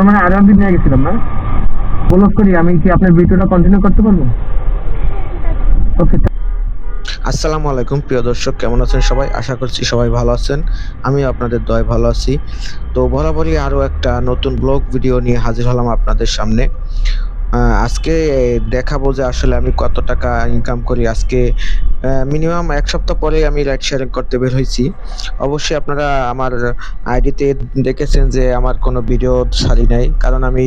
মানে আরো একদিন নিয়ে গেছিলাম না, ব্লক করি আমি কি আপনার ভিডিওটা কন্টিনিউ করতে পারবো? ওকে। আসসালামু আলাইকুম প্রিয় দর্শক, কেমন আছেন সবাই? আশা করছি সবাই ভালো আছেন। আমি আপনাদের দয়ায় ভালো আছি। তো বরাবরই আরো একটা নতুন ব্লগ ভিডিও নিয়ে হাজির হলাম আপনাদের সামনে। আজকে দেখাবো যে আসলে আমি কত টাকা ইনকাম করি। আজকে মিনিমাম ১ সপ্তাহ পরেই আমি রাইড শেয়ারিং করতে বের হইছি। অবশ্যই আপনারা আমার আইডিতে দেখেছেন যে আমার কোনো ভিডিও ছাড়ি নাই। কারণ আমি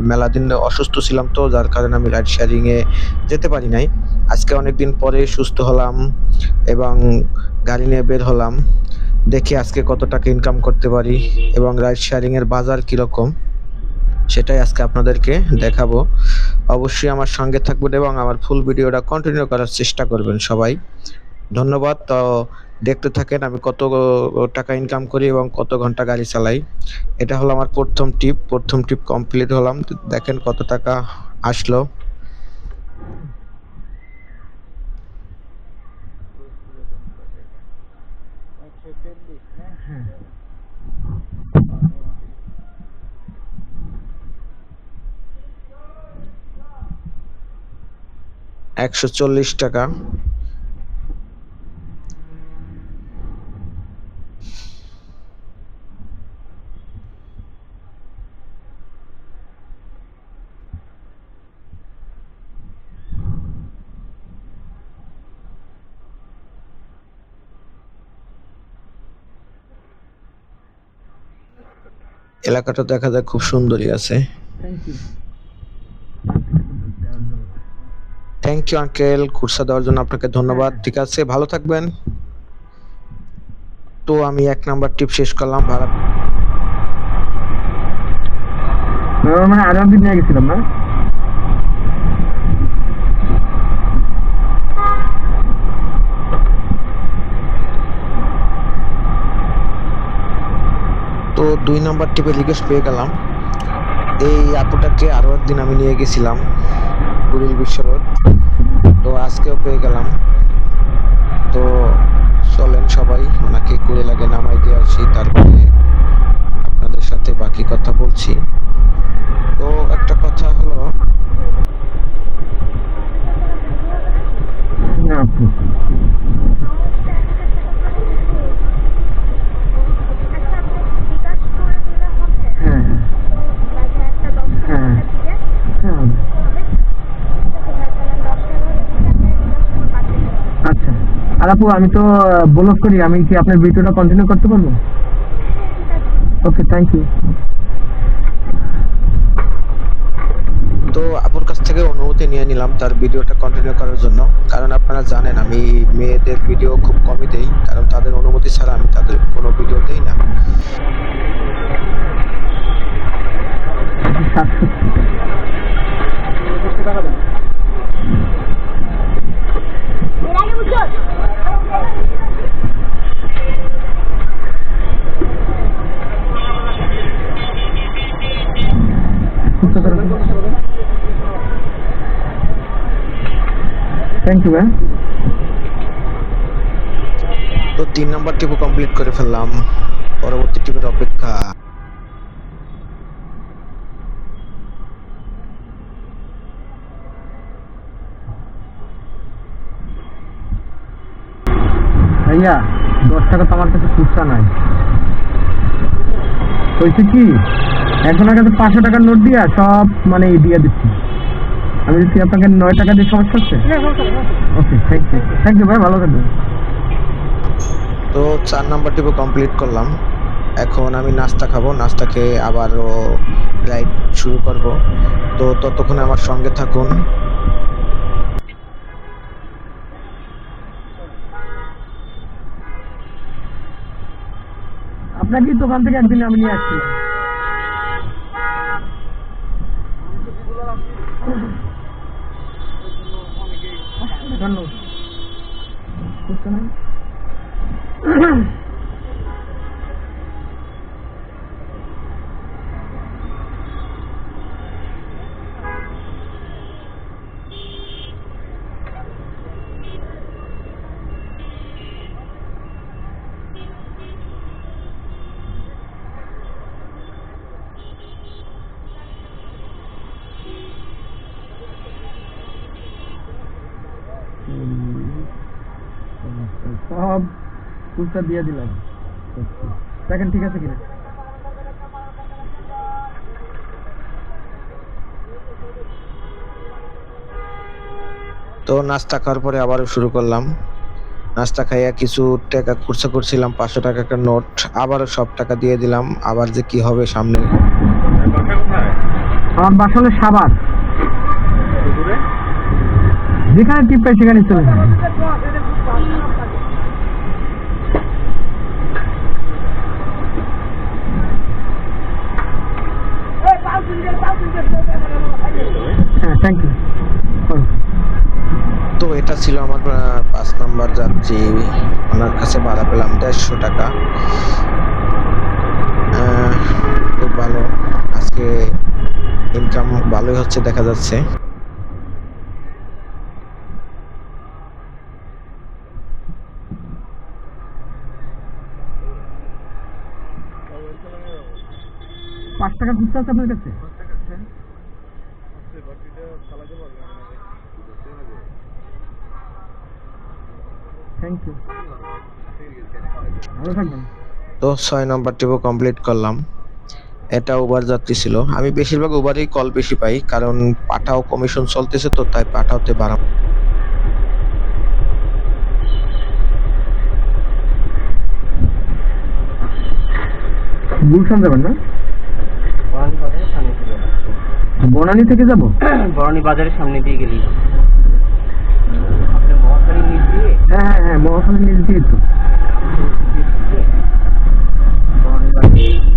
মেলা দিন অসুস্থ ছিলাম, তো যার কারণে আমি রাইড শেয়ারিং এ যেতে পারি নাই। আজকে অনেকদিন পরে সুস্থ হলাম এবং গাড়ি নিয়ে বের হলাম। দেখি আজকে কত টাকা ইনকাম করতে পারি এবং রাইড শেয়ারিং এর বাজার কিরকম সেটাই আজকে আপনাদেরকে দেখাবো। অবশ্যই আমার সঙ্গে থাকবেন এবং আমার ফুল ভিডিওটা কন্টিনিউ করার চেষ্টা করবেন সবাই। ধন্যবাদ। তো দেখতে থাকেন আমি কত টাকা ইনকাম করি এবং কত ঘন্টা গাড়ি চালাই। এটা হলো আমার প্রথম ট্রিপ। প্রথম ট্রিপ কমপ্লিট হলাম। দেখেন কত টাকা আসলো। হ্যাঁ, ১৪০ টাকা। এলাকাটা দেখা যায় খুব সুন্দরই আছে। Thank you. Thank you uncle, খুরসা দেওয়ার জন্য আপনাকে ধন্যবাদ। ঠিক আছে, ভালো থাকবেন। তো আমি ১ নাম্বার ট্রিপ শেষ করলাম। ভাড়া মানে আরো একদিন নিয়ে গেছিলাম না। তো ২ নাম্বার ট্রিপে রিকোয়েস্ট পেয়ে গেলাম। এই আপুটাকে আরো একদিন আমি নিয়ে গেছিলাম কুড়িল বিশ্ব রোড। তো আজকেও পেয়ে গেলাম। তো চলেন সবাই ওনাকে কুড়িল আগে নামাই দিয়ে আসি, তারপরে আপনাদের সাথে বাকি কথা বলছি। তো একটা কথা হলো, না আপু, হ্যাঁ হ্যাঁ হ্যাঁ, আচ্ছা। আর আপু আমি তো ব্লক করি আমি কি আপনার ভিডিওটা কন্টিনিউ করতে পারবো? ওকে, থ্যাংক ইউ। তো আপুর কাছ থেকে অনুমতি নিয়ে নিলাম তার ভিডিওটা কন্টিনিউ করার জন্য। কারণ আপনারা জানেন আমি মেয়েদের ভিডিও খুব কমই দেই, কারণ তাদের অনুমতি ছাড়া আমি তাদের কোনো ভিডিও দেই না। 700 থ্যাংক ইউ ভাই। তো ৩ নাম্বার ট্রিপও কমপ্লিট করে ফেললাম। পরবর্তী ট্রিপের অপেক্ষা। ভাইয়া 10 টাকা তো আমার কাছে খুচরা নাই। হয়েছে কি, এখন কাছে 500 টাকার নোট দিয়া সব মানে দিয়ে দিচ্ছি। আমি যদি আপনাকে 9 টাকা দিয়ে সমস্যা হচ্ছে? ওকে, থ্যাংক ইউ ভাই, ভালো থাকবেন। তো ৪ নাম্বার ট্রিপও কমপ্লিট করলাম। এখন আমি নাস্তা খাবো। নাস্তা খেয়ে আবারও রাইড শুরু করব। তো ততক্ষণে আমার সঙ্গে থাকুন। আপনাকে দোকান থেকে একদিন আমি নিয়ে আসছিলাম। ধন্যবাদ। ফুলটা দিয়ে দিলাম, দেখেন ঠিক আছে কিনা। তো নাস্তা খাওয়ার পরে আবারও শুরু করলাম। নাস্তা খাইয়া কিছু টাকা খরচা করছিলাম, 500 টাকা একটা নোট, আবারও সব টাকা দিয়ে দিলাম। আবার যে কি হবে সামনে। আমার বাসা হলো সাভার, যেখানে টিপ পাই সেখানে চলে যাবে। হ্যাঁ, থ্যাংক ইউ। তো এটা ছিল আমার 5 নাম্বার যাত্রী, ওনার কাছে ভাড়া পেলাম 150 টাকা। খুব ভালো, আজকে ইনকাম ভালোই হচ্ছে দেখা যাচ্ছে। ৳5 খুচরা আছে আপনার কাছে? থ্যাংক ইউ, ভালো থাকবেন। তো 6 নম্বর ট্রিপও কমপ্লিট করলাম। এটা উবার যাত্রী ছিল। আমি বেশিরভাগ উবারেই কল বেশি পাই, কারণ পাঠাও কমিশন চলতেছে, তো তাই পাঠাওতে বাড়া। গুলশান যাবেন না? বনানী থেকে যাব? বরণী বাজারের সামনে দিয়ে গেলি আপনার মহাখালী নিচ দিয়ে। হ্যাঁ হ্যাঁ হ্যাঁ, মহাখালী নিচ দিয়ে তো। বরণী বাজার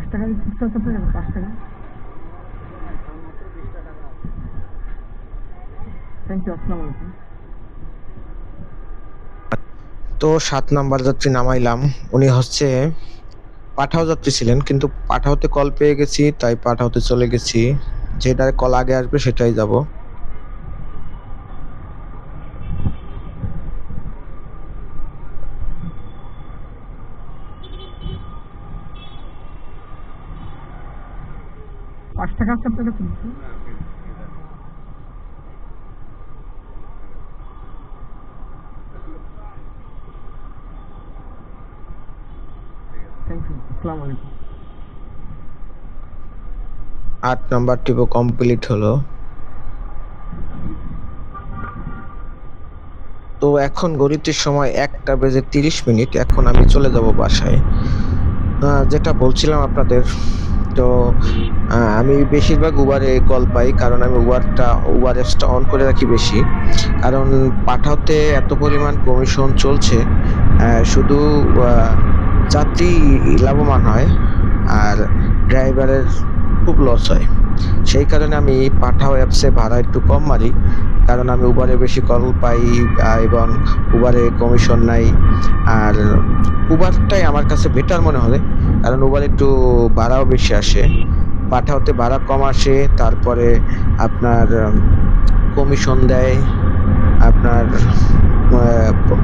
৳5 খুচরা আছে আপনার কাছে? ৳5। থ্যাংক ইউ, আসসালামু আলাইকুম। তো 7 নাম্বার যাত্রী নামাইলাম। উনি হচ্ছে পাঠাও যাত্রী ছিলেন, কিন্তু পাঠাওতে কল পেয়ে গেছি, তাই পাঠাওতে চলে গেছি। যেটার কল আগে আসবে সেটাই যাব। ৳5 আছে আপনার কাছে? থ্যাংক ইউ, আসসালামু আলাইকুম। 8 নাম্বার ট্রিপও কমপ্লিট হলো। তো এখন ঘড়িতে সময় 1:30। এখন আমি চলে যাব বাসায়। যেটা বলছিলাম আপনাদের, তো আমি বেশিরভাগ উবারে কল পাই, কারণ আমি উবার অ্যাপসটা অন করে রাখি বেশি। কারণ পাঠাওতে এত পরিমাণ কমিশন চলছে, শুধু যাত্রী লাভবান হয় আর ড্রাইভারের খুব লস হয়। সেই কারণে আমি পাঠাও অ্যাপসে ভাড়া একটু কম মারি, কারণ আমি উবারে বেশি কল পাই এবং উবারে কমিশন নাই। আর উবারটাই আমার কাছে বেটার মনে হয়, কারণ উবার একটু ভাড়াও বেশি আসে, পাঠাওতে ভাড়া কম আসে। তারপরে আপনার কমিশন দেয়, আপনার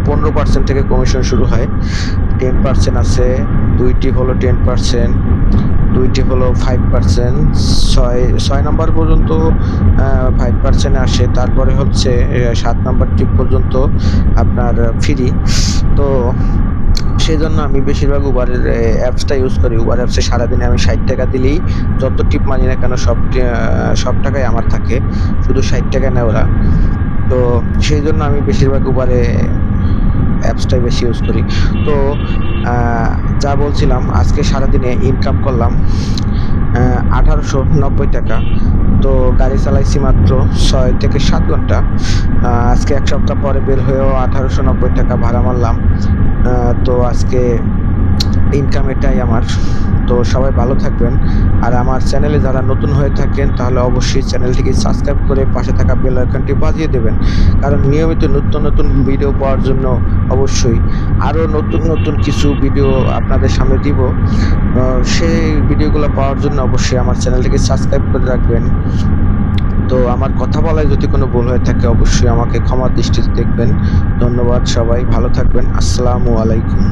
15% থেকে কমিশন শুরু হয়। 10% আছে, দুইটি হলো 10%, দুইটি হলো 5%, 6 নাম্বার পর্যন্ত 5% আসে। তারপরে হচ্ছে 7 নাম্বার ট্রিপ পর্যন্ত আপনার ফ্রি। তো সেই জন্য আমি বেশিরভাগ উবারের অ্যাপসটা ইউজ করি। উবার অ্যাপসে সারাদিনে আমি 60 টাকা দিলেই যত টিপ মারি না কেন সব টাকাই আমার থাকে, শুধু 60 টাকা নেয় ওরা। তো সেই জন্য আমি বেশিরভাগ উবারে অ্যাপসটাই বেশি ইউজ করি। তো যা বলছিলাম, আজকে সারাদিনে ইনকাম করলাম 1890 টাকা। তো গাড়ি চালাইছি মাত্র 6 থেকে 7 ঘন্টা। আজকে 1 সপ্তাহ পরে বের হয়েও 1890 টাকা ভাড়া মারলাম। তো আজকে ইনকাম এটাই আমার। তো সবাই ভালো থাকবেন। আর আমার চ্যানেলে যারা নতুন হয়ে থাকেন তাহলে অবশ্যই চ্যানেলটিকে সাবস্ক্রাইব করে পাশে থাকা বেল আইকনটি বাজিয়ে দেবেন, কারণ নিয়মিত নতুন নতুন ভিডিও পাওয়ার জন্য অবশ্যই আরও নতুন নতুন কিছু ভিডিও আপনাদের সামনে দিব। সেই ভিডিওগুলো পাওয়ার জন্য অবশ্যই আমার চ্যানেলটিকে সাবস্ক্রাইব করে রাখবেন। তো আমার কথা বলায় যদি কোনো ভুল হয়ে থাকে অবশ্যই আমাকে ক্ষমার দৃষ্টিতে দেখবেন। ধন্যবাদ, সবাই ভালো থাকবেন। আসসালামু আলাইকুম।